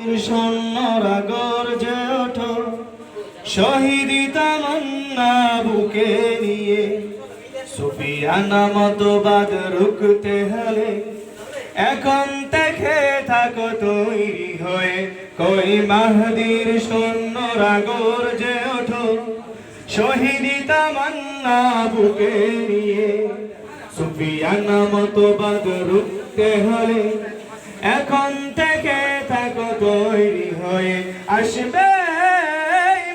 মাহদির সৈন্যরা গর্জে ওঠো, শহীদি তামান্না বুকে নিয়ে। সুফিয়ানা মতবাদ রুখতে হলে এখন থেকে থাকো তৈরি হয়ে। কই মাহদির সৈন্যরা গর্জে ওঠো, শহীদি তামান্না বুকে নিয়ে। সুফিয়ানা মতবাদ রুখতে হলে এখন থেকে থাকো তৈরি হয়ে। আসবে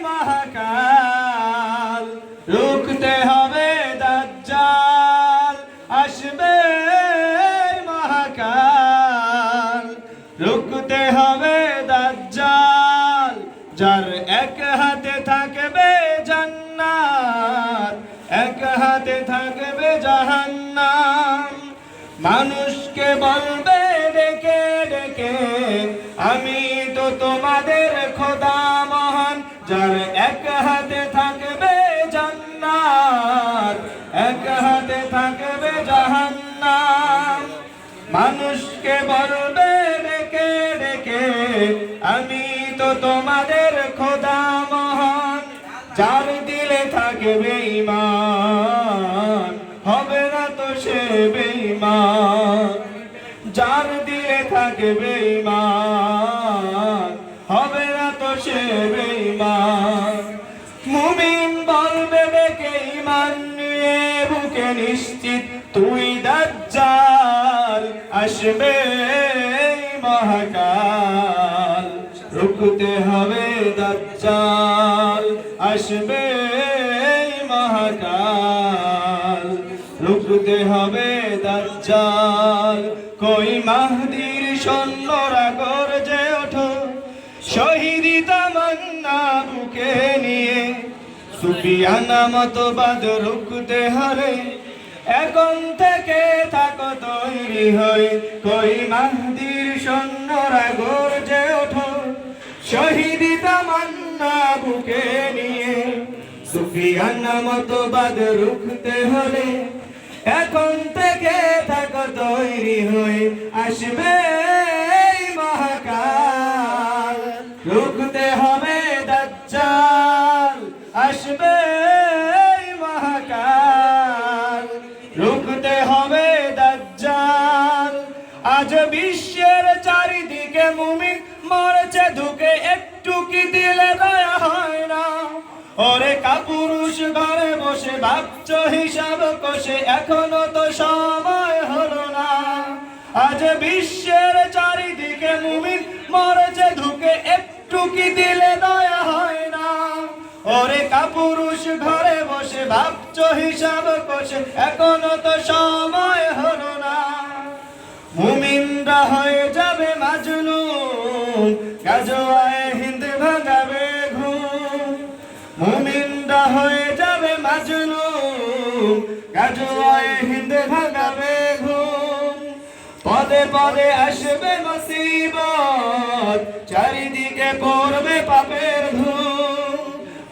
মহাকাল, রুখতে হবে দাজ্জাল। আসবে মহাকাল, রুখতে হবে দাজ্জাল। যার এক হাতে থাকবে জান্নাত, এক হাতে থাকবে জাহান্নাম। মানুষকে বলবে ডেকে ডেকে, আমি তো তোমাদের খোদা মহান। যার এক হাতে থাকবে জান্নাত, এক হাতে থাকবে জাহান্নাম। মানুষকে বলবে ডেকে ডেকে, আমি তো তোমাদের খোদা মহান। যার দিলে থাকবে ঈমান, হবে না তো সে বেঈমান। যার দিলে থাকবে ঈমান, হবে না তো সে বেঈমান। মুমিন বলবে ডেকে ঈমান নিয়ে বুকে নিশ্চিত, তুই দাজ্জাল। আসবে মহাকাল, রুখতে হবে দাজ্জাল। আসবে মহাকাল, রুখতে হবে দাজ্জাল। কই মাহদির সৈন্যরা গর্জে ওঠো, শহীদি তামান্না বুকে নিয়ে। সুফিয়ানা মতবাদ রুখতে হলে এখন থেকে থাকো তৈরি হয়ে। কই মাহদির সৈন্যরা গর্জে ওঠো, শহীদি তামান্না বুকে নিয়ে। সুফিয়ানা মতবাদ রুখতে হলে এখন থেকে থাকো তৈরি হয়ে। আসবে মহাকাল, রুখতে হবে দাজ্জাল। আসবে মহাকাল, রুখতে হবে দাজ্জাল। আজ বিশ্বের চারিদিকে মুমিন মরছে ধুকে, একটু কি দিলে দয়া হয় না? ওরে কাপুরুষ ঘরে বসে ভাবছো হিসাব কষে, এখনো তো সময় হলো না। আজ বিশ্বের চারিদিকে মুমিন মরছে ধুকে, একটু কি দিলে দয়া হয় না? ওরে কাপুরুষ ঘরে বসে ভাবছো হিসাব কষে, এখনো তো সময় হলো না। মুমিনরা হয়ে যাবে মাজনুন, গাজোয়ায়ে হিন্দ ভাগাবে ঘুম। মুমিনরা হয়ে যাবে মাজনুন, গাজোয়ায়ে হিন্দ ভাগাবে ঘুম। পদে পদে আসবে মুসিবত, চারিদিকে পড়বে পাপের ধুম।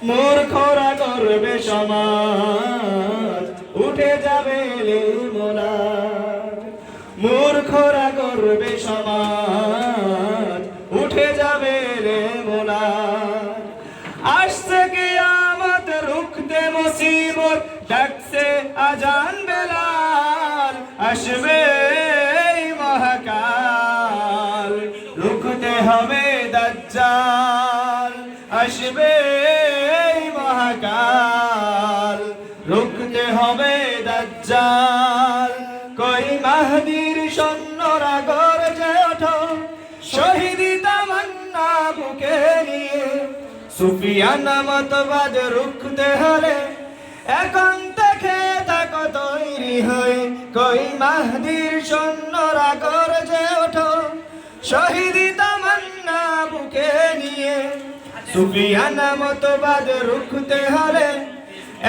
মূর্খরা করবে সমাজ, উঠে যাবে লিলমোলাদ। মূর্খরা করবে সমাজ, উঠে যাবে লিলমোলাদ। আসছে কিয়ামত, রুখতে মুসিবত, ডাকছে আজান বেলাল। আসবে মহাকাল, রুখতে হবে দাজ্জাল। আসবে মহাকাল, রুখতে হবে দাজ্জাল। কই মাহদির সৈন্যরা গর্জে ওঠো, শহীদি তামান্না বুকে নিয়ে। সুফিয়ানা মতবাদ রুখতে হলে এখন থেকে থাকো তৈরি হয়ে। কই মাহদির সৈন্যরা গর্জে ওঠো, শহীদি তামান্না বুকে নিয়ে। সুফিয়ানা মতবাদ রুখতে হলে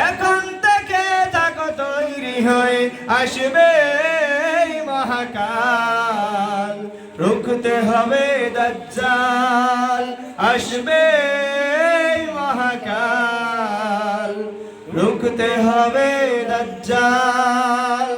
এখন থেকে থাকো তৈরি হয়ে। আসবে মহাকাল, রুখতে হবে দাজ্জাল। আসবে মহাকাল, রুখতে হবে দাজ্জাল।